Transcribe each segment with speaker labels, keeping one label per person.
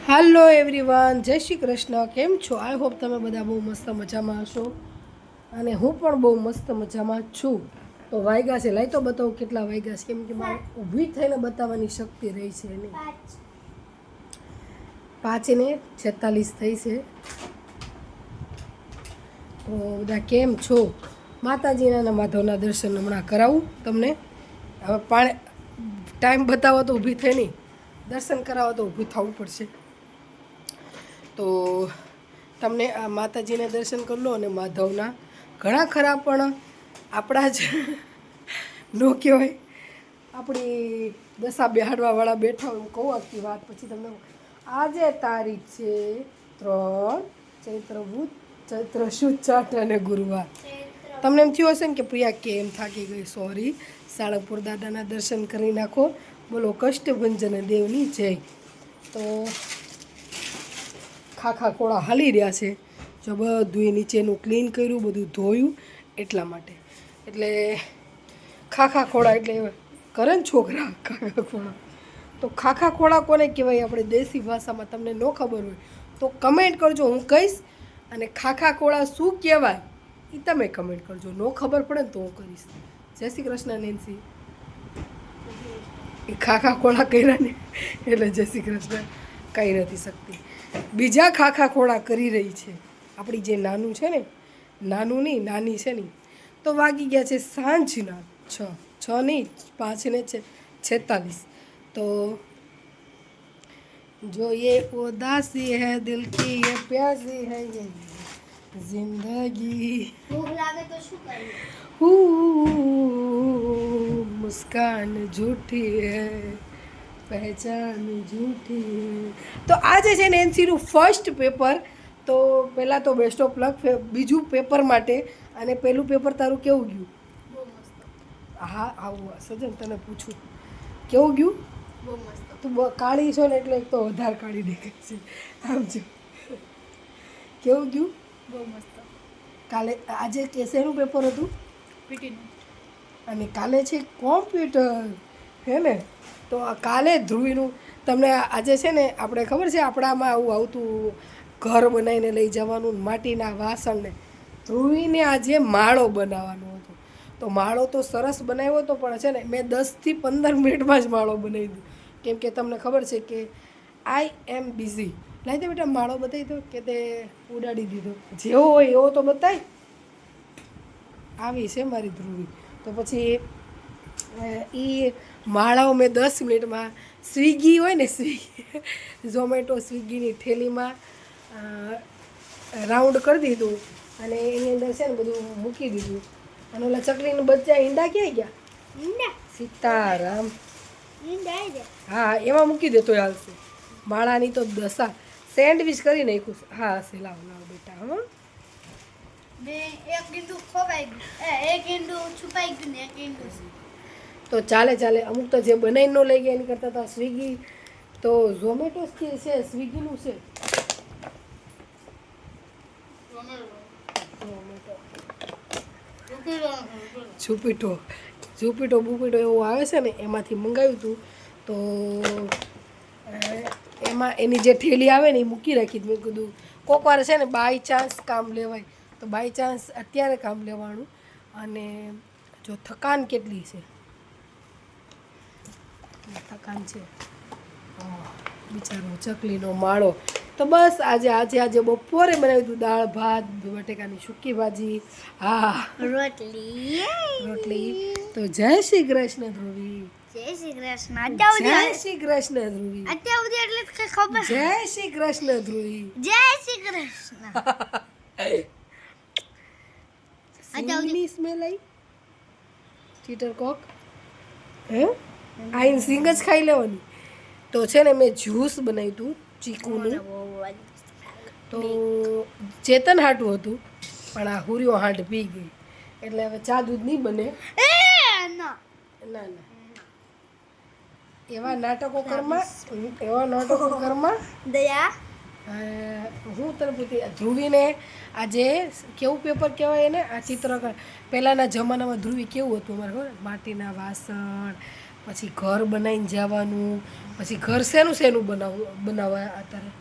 Speaker 1: હાલો everyone, જય શ્રી કૃષ્ણ. કેમ છો? આઈ હોપ તમે બધા બહુ મસ્ત મજામાં હશો અને હું પણ બહુ મસ્ત મજામાં છું. તો વાગ્યા છે, લાઈ તો બતાવું કેટલા વાગ્યા છે, કેમ કે મારે ઊભી થઈને બતાવવાની શક્તિ રહી છે નહીં. 5:46 થઈ છે. તો બધા કેમ છો? માતાજીના અને માધવના દર્શન હમણાં કરાવું તમને. હવે ટાઈમ બતાવો તો ઊભી થઈ નહીં, દર્શન કરાવો તો ઊભું થવું પડશે. તો તમને આ માતાજીના દર્શન કરી લો અને માધવના ઘણા ખરા પણ આપણા જ નો કહેવાય, આપણી દશા બેહાડવાવાળા બેઠા હોય. હું કહું આખી વાત પછી તમને. આજે તારીખ છે 3 ચૈત્ર શુદ 6 અને ગુરુવાર. તમને એમ થયું હશે ને કે પ્રિયા કેમ થાકી ગઈ? સોરી, સાળંગપુર દાદાના દર્શન કરી નાખો. બોલો કષ્ટભંજન દેવની જય. તો ખાખા ખોળા હાલી રહ્યા છે. જો બધું નીચેનું ક્લીન કર્યું, બધું ધોયું એટલા માટે. એટલે ખાખા ખોળા એટલે કરે ને છોકરા ખાખા ખોળા. તો ખાખા ખોળા કોને કહેવાય આપણે દેશી ભાષામાં? તમને ન ખબર હોય તો કમેન્ટ કરજો, હું કહીશ. અને ખાખા ખોળા શું કહેવાય એ તમે કમેન્ટ કરજો. ન ખબર પડે ને તો હું કરીશ. જય શ્રી કૃષ્ણ નેન્સી. એ ખાખા ખોળા કર્યા ને એટલે જય શ્રી કૃષ્ણ કહી નથી શકતી. બીજા ખાખા ખોળા કરી રહી છે આપણી જે નાનું છે ને, નાનું નહીં નાની છે ને. તો વાગી ગયા છે સાંજના 6 નહીં 5:46. તો જો ये उदासी है दिल की ये प्यासी है ये जिंदगी
Speaker 2: ભૂખ લાગે તો શું કરવું?
Speaker 1: मुस्कान झूठी है પહેચાન झूठी है. તો આજે છે ને એનસીનું ફર્સ્ટ પેપર. તો પહેલાં તો બેસ્ટ ઓફ લક બીજું પેપર માટે. અને પહેલું પેપર તારું કેવું ગયું?
Speaker 2: બહુ મસ્ત.
Speaker 1: હા આવું સજન તને પૂછું કેવું ગયું?
Speaker 2: બહુ મસ્ત.
Speaker 1: તું કાળી છો ને એટલે એક તો વધારે કાળી દેખાય છે. આમ જો કેવું ગયું?
Speaker 2: બહુ મસ્ત.
Speaker 1: કાલે આજે શેનું પેપર હતું?
Speaker 2: પીટીનું.
Speaker 1: અને કાલે છે કોમ્પ્યુટર, હે ને? તો કાલે ધ્રુવીનું તમને આજે છે ને, આપણે ખબર છે આપણામાં આવું આવતું ઘર બનાવીને લઈ જવાનું, માટીના વાસણને. ધ્રુવીને આજે માળો બનાવવાનો હતો. તો માળો તો સરસ બનાવ્યો હતો, પણ છે ને મેં 10 થી 15 મિનિટમાં જ માળો બનાવી દીધો. કેમ કે તમને ખબર છે કે આઈ એમ બિઝી. લાઈ દે બેટા માળો બતાવી દો કે તે ઉડાડી દીધો. જેવો હોય એવો તો બતાય. આવી છે મારી ધ્રુવી. તો પછી એ માળાઓ મેં 10 મિનિટમાં સ્વિગી હોય ને, સ્વિગી ઝોમેટો સ્વિગીની થેલીમાં રાઉન્ડ કરી દીધું અને એની અંદર છે ને બધું મૂકી દીધું. અને ઓલા ચકલીનું બચ્ચા ઈંડા ક્યાં ગયા?
Speaker 2: ઈંડા.
Speaker 1: સીતારામ.
Speaker 2: ઈંડા આવી જાય.
Speaker 1: હા એમાં મૂકી દેતો હાલશે. માળાની તો દશા. સેન્ડવિચ કરી નાખ્યું. હા હશે. લાવ લાવ બેટા. હા
Speaker 2: એક ઈંડું ખોવાઈ ગયું, એક ઈંડું છુપાઈ ગયું ને એક ઈંડું.
Speaker 1: તો ચાલે. અમુક તો જે બનાવીને ન લઈ ગયા એની કરતાં તો સ્વિગી તો ઝોમેટો છે, સ્વિગીનું છે. ઝૂપીટો બુપીટો એવું આવે છે ને, એમાંથી મંગાવ્યું હતું. તો એમાં એની જે થેલી આવે ને એ મૂકી રાખી. મેં કીધું કોક વાર છે ને બાય ચાન્સ કામ લેવાય. તો બાય ચાન્સ અત્યારે કામ લેવાનું. અને જો થકાન કેટલી છે, થકાન છે બિચારો ચકલીનો માળો. તો બસ આજે બપોરે બનાવ્યું હતું દાળ ભાત, બટેકાની સૂકી ભાજી, હા રોટલી. તો જય શ્રી કૃષ્ણ ધ્રુવી.
Speaker 2: જય શ્રી કૃષ્ણ.
Speaker 1: જય શ્રી કૃષ્ણ ધ્રુવી.
Speaker 2: અત્યાર સુધી એટલે જ કઈ ખબર.
Speaker 1: જય શ્રી કૃષ્ણ ધ્રુવી.
Speaker 2: જય શ્રી કૃષ્ણ.
Speaker 1: સિંગની સ્મેલ આવી. ચીટર કોક હે આઈન સિંગ જ ખાઈ લેવાની. તો છે ને મેં જ્યુસ બનાવ્યું હતું ચીકુનું. તો ચેતન હાટું હતું, પણ આ હુરિયો હાંડ પી ગઈ એટલે હવે ચા દૂધ નહીં બને. ના એવા નાટકો કરમાં
Speaker 2: દયા.
Speaker 1: હું તને પૂછતી ધ્રુવીને આજે કેવું પેપર કહેવાય એને? આ ચિત્ર પહેલાંના જમાનામાં ધ્રુવી કેવું હતું અમારે ખબર? માટીના વાસણ, પછી ઘર બનાવીને જવાનું, પછી ઘર શેનું બનાવવા અત્યારે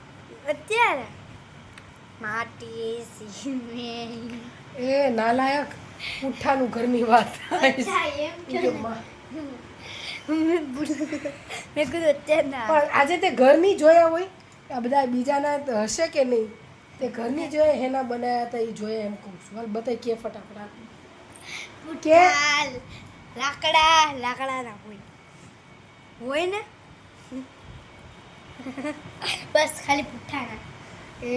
Speaker 2: અત્યારે માટી સિમેન્ટ.
Speaker 1: એ નાલાયક પુઠ્ઠાનું ઘરની વાત થાય છે.
Speaker 2: અચ્છા એમ
Speaker 1: ઈ
Speaker 2: છે
Speaker 1: કે માં.
Speaker 2: મેં કીધું અત્યારે ના.
Speaker 1: પણ આજે તે ઘરની જોયા હોય આ બધા બીજાના તો હશે કે નહીં, તે ઘરની જોયા હેના બનાવ્યા હતા એ જોયા એમ કહું છું. હાલ બતાય કે ફટાફટ
Speaker 2: પુઠ્ઠાલ, લાકડા ના હોય ને બસ ખાલી પુઠ્ઠાના.
Speaker 1: એ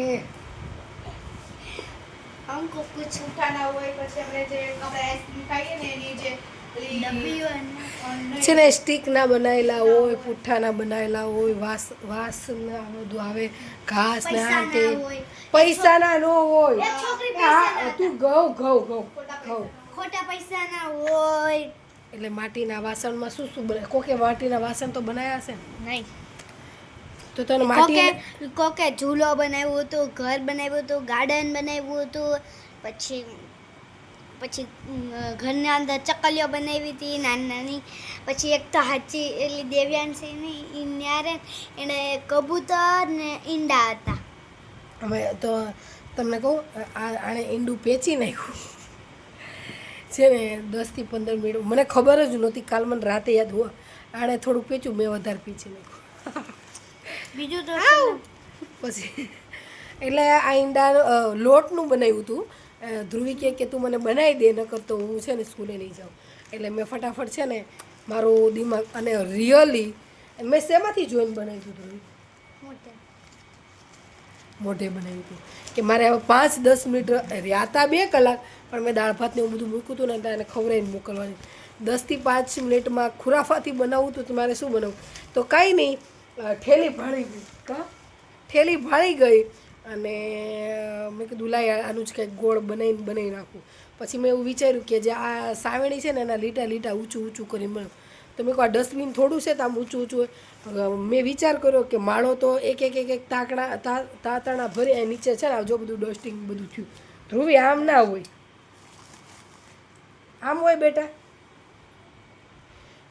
Speaker 3: हमको कुछ उठाना हुआ પછી આપણે જે આપણે આઈસ્ક્રીમ ખાઈએ ને એની જે
Speaker 2: ડબ્બી હોય ને.
Speaker 1: છે ને સ્ટીકના બનાવેલા હોય, પુઠ્ઠાના બનાવેલા હોય, વાસના બધું આવે, ઘાસ ને આ તે
Speaker 2: પૈસાના હોય.
Speaker 1: પૈસાના નો હોય.
Speaker 2: એક છોકરી
Speaker 1: હા
Speaker 2: પૈસાના
Speaker 1: તું ઘઉં
Speaker 2: ખોટા પૈસા ના હોય.
Speaker 1: એટલે માટીના વાસણમાં શું શું બને? કોકે માટીના વાસણ તો બનાવ્યા હશે ને?
Speaker 2: નહીં.
Speaker 1: તો તને માટી
Speaker 2: કોકે ઝૂલો બનાવ્યું હતું, ઘર બનાવ્યું હતું, ગાર્ડન બનાવ્યું હતું, પછી ઘરના અંદર ચકલીઓ બનાવી હતી નાની નાની. પછી એક તો હાચી એટલી દેવ્યાન છે ને એ ન્યારે એને કબૂતર ને ઈંડા હતા.
Speaker 1: અમે તો તમને કહું આણે ઈંડું પેચી નાખ્યું છે ને 10 થી 15 મિનિટ. મને ખબર જ નહોતી, કાલ મને રાતે યાદ હોય આણે થોડુંક પેચ્યું, મેં વધારે પીચી નાખ્યું.
Speaker 2: બીજું તો
Speaker 1: પછી એટલે આ ઈંડા લોટનું બનાવ્યું હતું. ધ્રુવી કે તું મને બનાવી દે, નકર તો હું છે ને સ્કૂલે નહીં જાઉં. એટલે મેં ફટાફટ છે ને મારું દિમાગ અને રિયલી મેં શેમાંથી જોઈને બનાવ્યું હતું ધ્રુવી? મોઢે બનાવ્યું હતું કે મારે હવે 5-10 મિનિટ રહ્યા 2 કલાક, પણ મેં દાળ ભાતને એવું બધું મૂક્યું હતું ને એને ખવડાવીને મોકલવાની. 10 થી 5 મિનિટમાં ખુરાફાથી બનાવવું હતું તો મારે શું બનાવવું? તો કાંઈ નહીં, ઠેલી ભાળી ગઈ. ઠેલી ભાળી ગઈ અને મેં કીધું લાય આનું જ કંઈક ગોળ બનાવી નાખું. પછી મેં એવું વિચાર્યું કે જે આ સાવેણી છે ને એના લીટા ઊંચું કરીને બનાવું. તો મેં કહું આ ડસ્ટબિન થોડું છે તો આમ ઊંચું હોય. મેં વિચાર કર્યો કે માળો તો એક તાતણા ભરી આ નીચે છે ને જો બધું ડસ્ટિંગ બધું થયું. ધ્રુવી આમ ના હોય, આમ હોય બેટા.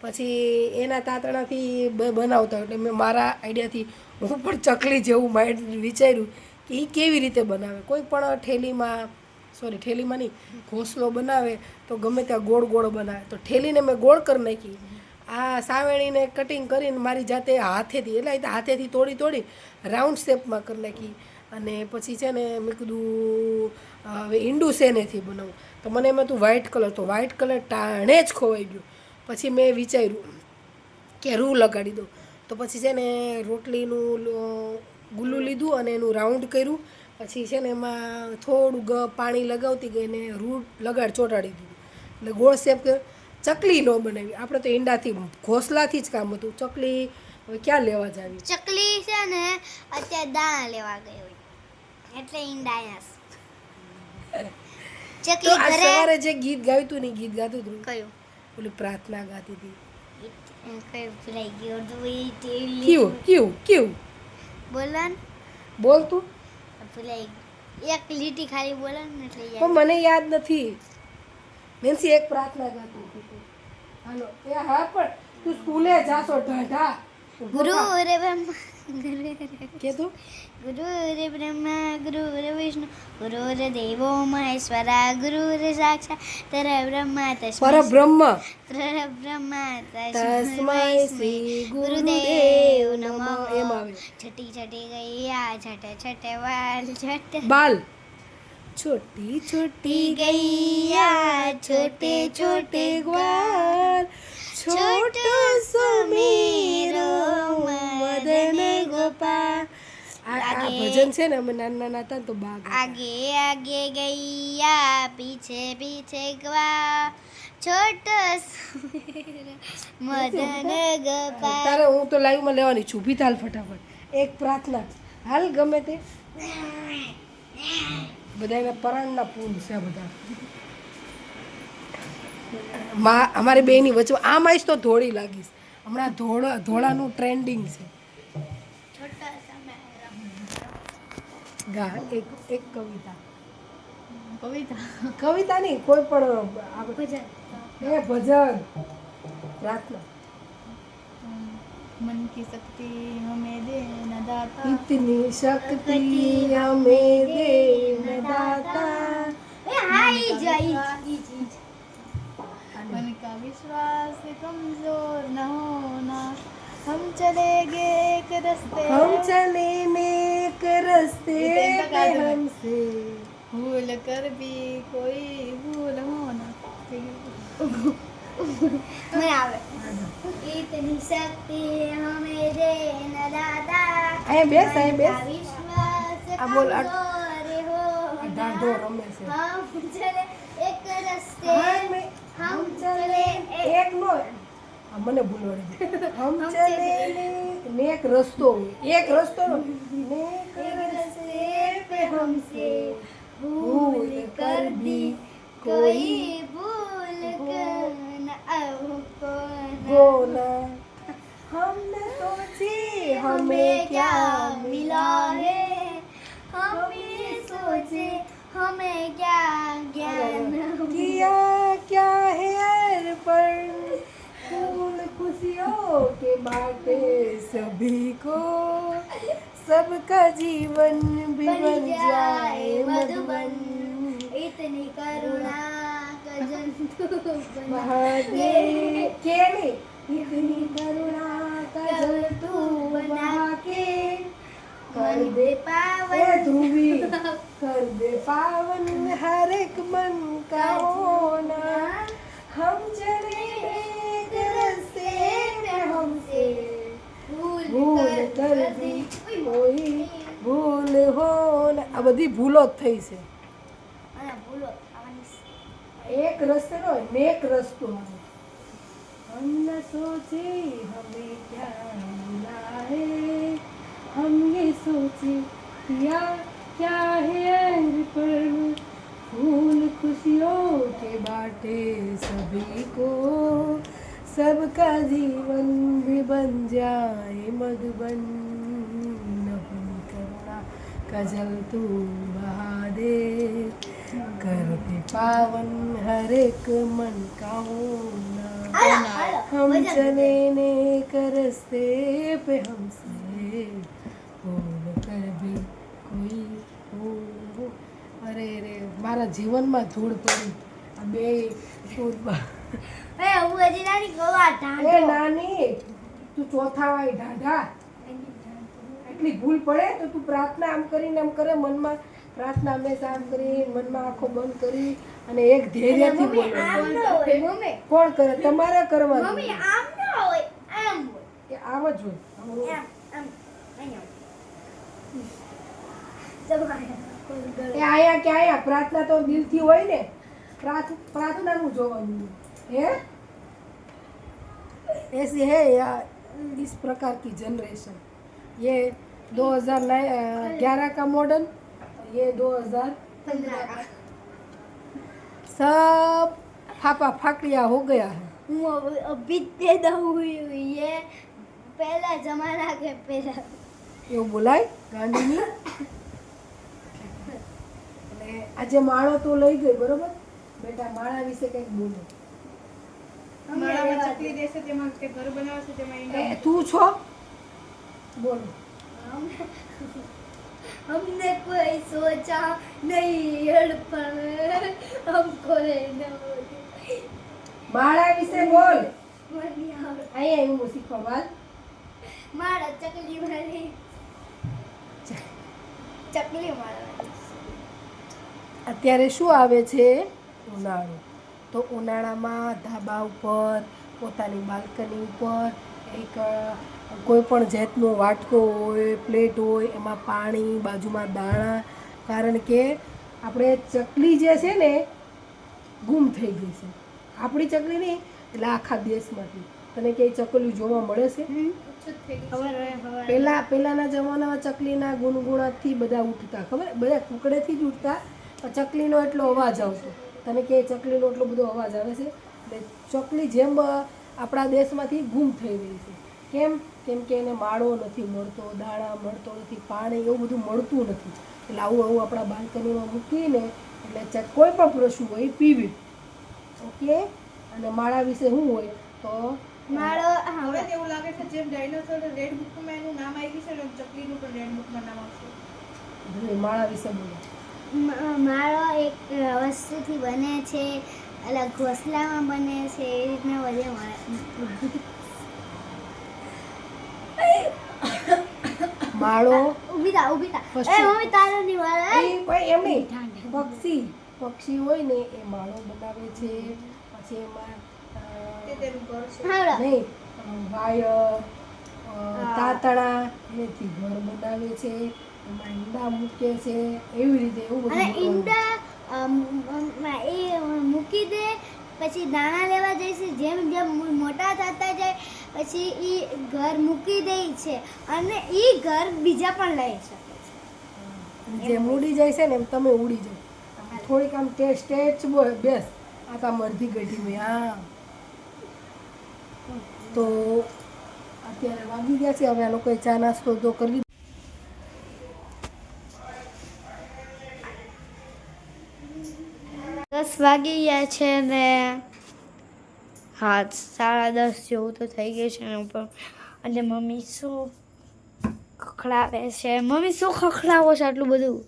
Speaker 1: પછી એના તાતણાથી બનાવતા એટલે મેં મારા આઈડિયાથી હું પણ ચકલી જેવું માઇન્ડ વિચાર્યું કે એ કેવી રીતે બનાવે. કોઈ પણ ઠેલીમાં નહીં, ઘોંસલો બનાવે તો ગમે ત્યાં ગોળ બનાવે. તો ઠેલીને મેં ગોળ કરી નાખી. આ સાવેણીને કટિંગ કરીને મારી જાતે હાથેથી એટલે હાથેથી તોડી રાઉન્ડ શેપમાં કરી નાખી. અને પછી છે ને મેં કીધું હવે ઈંડું શેનેથી બનાવું? તો મને એમાં તું વ્હાઇટ કલર, તો વ્હાઇટ કલર ટાણે જ ખોવાઈ ગયો. પછી મેં વિચાર્યું કે રૂ લગાડી દઉં. તો પછી છે ને રોટલીનું ગુલ્લું લીધું અને એનું રાઉન્ડ કર્યું. પછી છે ને એમાં થોડું પાણી લગાવતી ગઈ ને રૂ ચોંટાડી દીધું. એટલે ગોળ શેપ ચકલી ન બનાવી. આપણે તો ઈંડાથી ઘોંસલાથી જ કામ હતું. ચકલી હવે ક્યાં લેવા જાવી?
Speaker 2: ચકલી છે ને અત્યારે દાણા લેવા ગઈ હોય એટલે ઈંડા અહીંયા
Speaker 1: તો
Speaker 2: ચકલી
Speaker 1: આ
Speaker 2: ઘરે
Speaker 1: સવારે જે ગીત ગાયું હતું ને ગીત ગાતું હતું
Speaker 2: કયું
Speaker 1: ઓલી પ્રાર્થના ગાતી હતી.
Speaker 2: કયું ભૂલાઈ ગયું
Speaker 1: કેવું
Speaker 2: બોલો ને
Speaker 1: બોલ તું.
Speaker 2: ભૂલાઈ ગયું. એક લીટી ખાલી બોલો ને એટલે
Speaker 1: પણ
Speaker 2: યાદ.
Speaker 1: મને યાદ નથી. નેન્સી એક પ્રાર્થના ગાતી હતી. હાલો એ હા પણ તું સ્કૂલે જાશો ઢાઢા.
Speaker 2: ગુરુ રે બ્રહ્મા
Speaker 1: કે તું
Speaker 2: ગુરુ રે બ્રહ્મા ગુરુ રે વિષ્ણુ ગુરુ રે દેવો મહેશ્વરા ગુરુ રે સાક્ષાત પરબ્રહ્મા
Speaker 1: પરબ્રહ્મ
Speaker 2: પરબ્રહ્મા
Speaker 1: તસ્મૈ શ્રી
Speaker 2: ગુરુદેવ નમઃ.
Speaker 1: એમ આવે.
Speaker 2: છટી છટી ગૈયા છટે છટે વાલ છટે
Speaker 1: બાલ છોટી છોટી
Speaker 2: ગૈયા છોટે છોટે
Speaker 1: ગ્વાલ છોટો સમીરો મદન ગોપાલ. આ ભજન છે ને અમે નાના હતા ને તો બા ગાતા.
Speaker 2: आगे आगे गैया पीछे पीछे गवा छोटा मदन गोपाल.
Speaker 1: તારે હું તો લાઈવમાં લેવાની છું. ઊભી થાલ ફટાફટ. એક પ્રાર્થના હાલ ગમે તે બધા એના પરાણના પૂલ છે બધા. અમારી બેની વચ્ચે આમ આવીશ તો ધોળી લાગીશ. હમણાં ધોળાનું ટ્રેન્ડિંગ છે.
Speaker 2: छोटा सा मेरा
Speaker 1: ગા એક કવિતા નહીં કોઈ પણ
Speaker 2: भजन
Speaker 1: એ ભજન પ્રાર્થના
Speaker 3: की शक्ति हमें देना दाता
Speaker 1: इतनी शक्ति हमें दे दाता।
Speaker 3: मन का विश्वास कमजोर न होना हम चलेंगे एक रास्ते
Speaker 1: हम चले नेक रास्ते पे हमसे
Speaker 3: भूल कर भी कोई भूल होना
Speaker 2: इतनी शक्ति हमें देना दाता
Speaker 1: અહીંયા બેસ અહીંયા બેસ
Speaker 2: विश्वास
Speaker 1: આ બોલ આ
Speaker 2: कमजोर हो
Speaker 1: ઢાંઢો રમે છે
Speaker 2: हम चले एक रास्ते
Speaker 1: हम चले એક નો આ મને ભૂલવાડી દે हम चले नेक રસ્તો એક રસ્તો નો नेक रास्ते पे हमसे भूल कर भी कोई
Speaker 2: भूल कर न
Speaker 1: वो ना हमने सोची हमें क्या मिला है
Speaker 2: हमें सोचे हमें क्या ज्ञान
Speaker 1: किया क्या है अर्पण फूल खुशियों के बाटे सभी को सबका जीवन भी बन जाए मधुबन
Speaker 2: इतनी करुणा का जंतु बना
Speaker 1: महादेव के नहीं इतनी करुणा का जल तू बना के कर दे
Speaker 2: पावन
Speaker 1: ए ध्रुवी कर दे पावन हर एक मन का होना हम चले एक रास्ते पे हमसे भूल कर दी कोई भूल हो ना આ બધી ભૂલો જ થઈ છે
Speaker 2: ભૂલો
Speaker 1: एक रस्ते नो नेक रस्तो हम न सोचे हमें क्या मिला है हम ये सोचे किया क्या है अर्पण फूल खुशियों के बाटे सभी को सबका जीवन भी बन जाए मधुबन अपनी करुणा का जल तू बहा दे कर दे पावन हर एक मन का होना हम चले नेक रास्ते पे हमसे भूल कर भी कोई हो अरे रे મારા જીવનમાં ધૂળ પડી આ બે ફૂટમાં
Speaker 2: એ હું હજી નાની ગવા
Speaker 1: એ
Speaker 2: ઢાંઢો
Speaker 1: નાની તું ચોથા વાય ઢાઢા એટલી ભૂલ પડે તો તું પ્રાર્થના આમ કરીને આમ કરે મનમાં પ્રાર્થના હંમેશા આમ કરી મનમાં આંખો બંધ કરી અને એક ધૈર્યથી
Speaker 2: મમ્મી આમ
Speaker 1: બોલવાનું
Speaker 2: ન હોય મમ્મી
Speaker 1: કોણ કરે તમારે કરવાનું
Speaker 2: મમ્મી આમ ન હોય આમ હોય
Speaker 1: એ આમ જ હોય
Speaker 2: આમ આમ અહીંયા જમાય
Speaker 1: એ આયા કે આયા પ્રાર્થના તો દિલથી હોય ને પ્રાર્થનાનું જોવાનું है ऐसी है यार इस प्रकार की जनरेशन ये 2011 का मॉडल ये 2015 का सब फापा फाकड़िया हो गया है
Speaker 2: હું અભી પેદા હુઈ હુઈ है पहला जमाना के पहला
Speaker 1: એવું બોલાય ગાંધીની અને આજે માળો તો લઈ ગઈ બરોબર બેટા માળા વિશે કંઈક બોલો
Speaker 3: માળામાં ચકલી દેશે તેમાં તે ઘર બનાવશે તેમાં ઈંડા
Speaker 1: એ તું છો બોલો
Speaker 2: हमने कोई सोचा नहीं अड़पण हमको रहना
Speaker 1: માળા વિશે બોલ
Speaker 2: मनी
Speaker 1: અહીંયા હું શીખવા બાદ
Speaker 2: मारा चकली मारी चकली मारा
Speaker 1: અત્યારે શું આવે છે ઉનાળો તો ઉનાળામાં ધાબા ઉપર પોતાની બાલ્કની ઉપર એક કોઈ પણ જાતનો વાટકો હોય પ્લેટ હોય એમાં પાણી બાજુમાં દાણા કારણ કે આપણે ચકલી જે છે ને ગુમ થઈ ગઈ છે આપણી ચકલી નહીં એટલે આખા દેશમાંથી તને ક્યાંય ચકલી જોવા મળે છે પહેલાંના જમાનામાં ચકલીના ગુણગુણાથી બધા ઉઠતા ખબર બધા કુકડેથી જ ઉઠતા પણ ચકલીનો એટલો અવાજ આવતો તને કે ચકલીનો એટલો બધો અવાજ આવે છે એટલે ચકલી જેમ આપણા દેશમાંથી ગુમ થઈ રહી છે કેમ કે એને માળો નથી મળતો દાણા મળતો નથી પાણી એવું બધું મળતું નથી એટલે આવું આપણા બાલ્કનીમાં મૂકીને એટલે કોઈ પણ પશુ હોય પીવે ઓકે અને માળા વિશે શું હોય તો
Speaker 2: માળો
Speaker 3: હવે તો એવું લાગે છે જેમ ડાયનોસોર રેડ બુકમાં એનું નામ આવી ગયું છે ને ચકલીનું પણ રેડ બુકમાં નામ આવશે.
Speaker 1: માળા વિશે બોલો.
Speaker 2: માળો એક વસ્તુથી બને છે, અલગ ઘોસલામાં બને છે, એ રીતના બધે
Speaker 1: માળો
Speaker 2: ઊભી થા મમ્મી તારો ની વાળો
Speaker 1: એમ નહીં, પક્ષી હોય ને એ માળો બનાવે છે. પછી એમાં
Speaker 3: તે તેનું ઘર છે.
Speaker 1: નહીં વાયર તાતણા એથી ઘર બનાવે છે. એમાં ઈંડા મૂકે છે, એવી રીતે એવું બધું
Speaker 2: અને
Speaker 1: મૂકવાનું.
Speaker 2: ઈંડા એ મૂકી દે, પછી દાણા લેવા જાય છે. જેમ જેમ મોટા થતા જાય પછી એ ઘર મૂકી દે છે અને એ ઘર બીજા પણ લઈ શકે છે.
Speaker 1: જેમ ઉડી જાય છે ને એમ તમે ઉડી જાઓ. થોડીક આમ સ્ટેચ બેસ આ તો આમ અડધી ગઢી હોય. હા તો અત્યારે વાગી ગયા છે. હવે આ લોકોએ ચા નાસ્તો તો કરી લીધો.
Speaker 2: 10 વાગી ગયા છે ને હા 10:30 જેવું તો થઈ ગયું છે ને પણ. અને મમ્મી શું ખખડાવે છે? મમ્મી શું ખખડાવો છો આટલું બધું?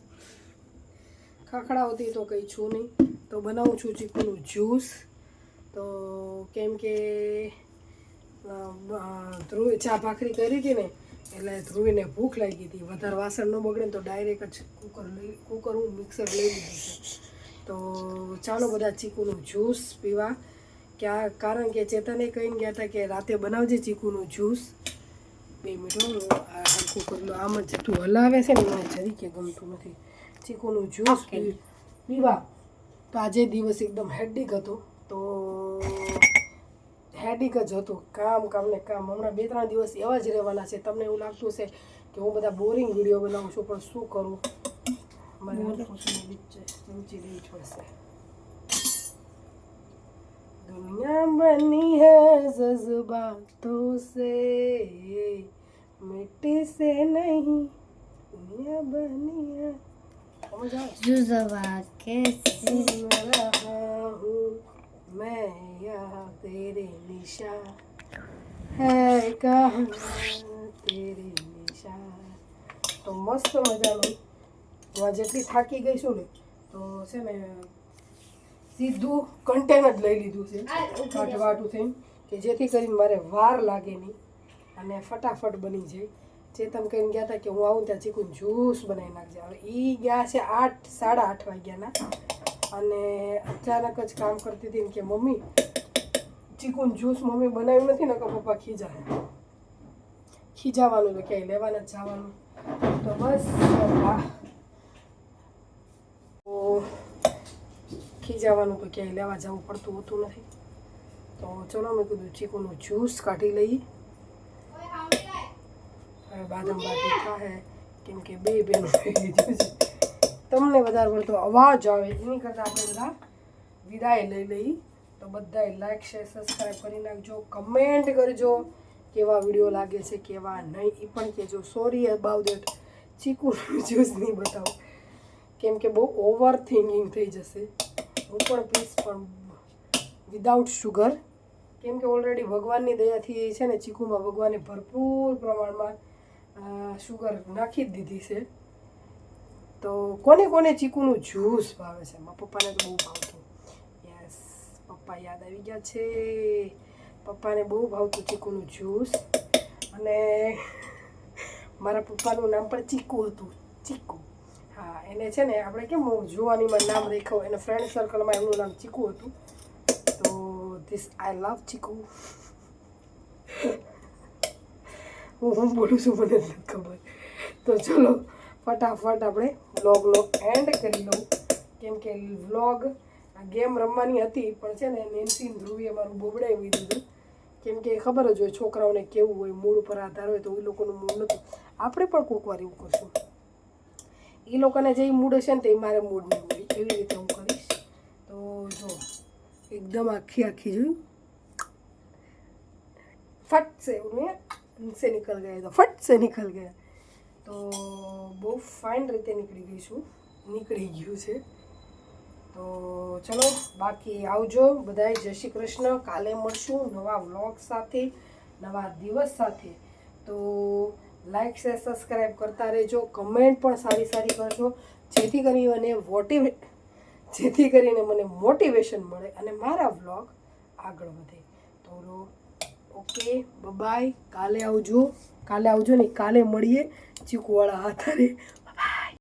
Speaker 1: ખખડાવતી તો કંઈ છું નહીં, તો બનાવું છું ચીકુનું જ્યુસ. તો કેમ કે ધ્રુવે ચા ભાખરી કરી હતી ને એટલે ધ્રુવીને ભૂખ લાગી હતી. વધારે વાસણ ન બગડે ને તો ડાયરેક્ટ જ કુકર હું મિક્સર લઈ લીધી છે. તો ચાલો બધા ચીકુનું જ્યુસ પીવા. કારણ કે ચેતને કહીને ગયા હતા કે રાતે બનાવજે ચીકુનું જ્યુસ. 2 મિનિટ આ હરખું કરી લો. આમ જ તું હલાવે છે ને મને જરીકે ગમતું નથી. ચીકુનું જ્યુસ પીવા. તો આજે દિવસ એકદમ હેડિક હતો. તો હેડિક જ હતું, કામ ને કામ. હમણાં 2-3 દિવસ એવા જ રહેવાના છે. તમને એવું લાગતું હશે કે હું બધા બોરિંગ વિડીયો બનાવું છું, પણ શું કરું, મારે ચમચી લેવી જ પડશે. दुनिया बनी है जज्बातों से, मिट्टी से नहीं. दुनिया बनी है समझ आया?
Speaker 2: जुज़वा कैसे
Speaker 1: रहा हूँ मैं यहाँ तेरे निशा है कहाँ तेरे निशा. તો મસ્ત મજાનું હું આ જેટલી થાકી ગઈ છું ને તો છે ને સીધું કન્ટેનર લઈ લીધું છે કાઢવાટું થઈને, કે જેથી કરીને મારે વાર લાગે નહીં અને ફટાફટ બની જાય. ચેતન કહીને ગયા હતા કે હું આવું ત્યાં ચીકુનું જ્યુસ બનાવી નાખજે. હવે એ ગયા છે 8-8:30 વાગ્યાના અને અચાનક જ કામ કરતી હતી ને કે મમ્મી ચીકુનું જ્યુસ મમ્મી બનાવ્યું નથી ને કે પપ્પા ખીજાવાનું તો ક્યાંય લેવાને જ જવાનું. તો બસ ખીજાવાનું તો ક્યાંય લેવા જવું પડતું હોતું નથી. તો ચલો મેં કીધું ચીકુનું જ્યુસ કાઢી લઈએ. હવે બાદામ બાકી થાય કેમ કે 2 બહેનો થઈ ગઈ છે. તમને વધારે પડતો અવાજ આવે એની કરતાં આપણે બધા વિદાય લઈ લઈએ. તો બધાએ લાઈક શેર સબસ્ક્રાઈબ કરી નાખજો, કમેન્ટ કરજો કેવા વિડીયો લાગે છે કેવા નહીં એ પણ કહેજો. સોરી અબાઉટ દેટ ચીકુનું જ્યુસ નહીં બતાવું કેમ કે બહુ ઓવર થિંકિંગ થઈ જશે. હું પણ પીસ પણ વિદાઉટ શુગર, કેમ કે ઓલરેડી ભગવાનની દયાથી છે ને ચીકુમાં ભગવાને ભરપૂર પ્રમાણમાં શુગર નાખી જ દીધી છે. તો કોને ચીકુનું જ્યુસ ભાવે છે? મારા પપ્પાને તો બહુ ભાવતું. યસ, પપ્પા યાદ આવી ગયા છે. પપ્પાને બહુ ભાવતું ચીકુનું જ્યુસ. અને મારા પપ્પાનું નામ પણ ચીકુ હતું. ચીકુ, હા, એને છે ને આપણે કેમ જુવાનીમાં નામ રાખ્યું, એને ફ્રેન્ડ સર્કલમાં એમનું નામ ચીકુ હતું. તો ધીસ આઈ લવ ચીકુ. હું બોલું છું મને નથી ખબર. તો ચલો ફટાફટ આપણે વ્લોગનો એન્ડ કરી લઉં કેમ કે વ્લોગ ગેમ રમવાની હતી પણ છે ને નેન્સી ધ્રુવીએ મારું બોબડાવી દીધું. કેમ કે ખબર જ હોય છોકરાઓને કેવું હોય, મૂડ ઉપર આધાર હોય. તો એ લોકોનું મૂડ નહોતું. આપણે પણ કોઈક વાર એવું કરશું. એ લોકોને જે મૂડ હશે ને તે મારે મૂડ નહીં હોય, એવી રીતે હું કરીશ. તો જો એકદમ આખી જોયું ફટ से उनसे निकल गए तो फट से निकल गया. તો બહુ ફાઇન રીતે નીકળી ગયું છે. તો ચલો બાકી આવજો બધાય, જય શ્રી કૃષ્ણ. કાલે મળશું નવા વ્લોગ સાથે, નવા દિવસ સાથે. તો લાઈક શેર સબસ્ક્રાઈબ કરતા રહેજો, કમેન્ટ પણ સારી સારી કરજો, જેથી કરીને મને મોટિવેશન મળે અને મારા વ્લોગ આગળ વધે. તો ઓકે બાય. કાલે આવજો નહીં, કાલે મળીએ ચીકુવાળા હાથારે.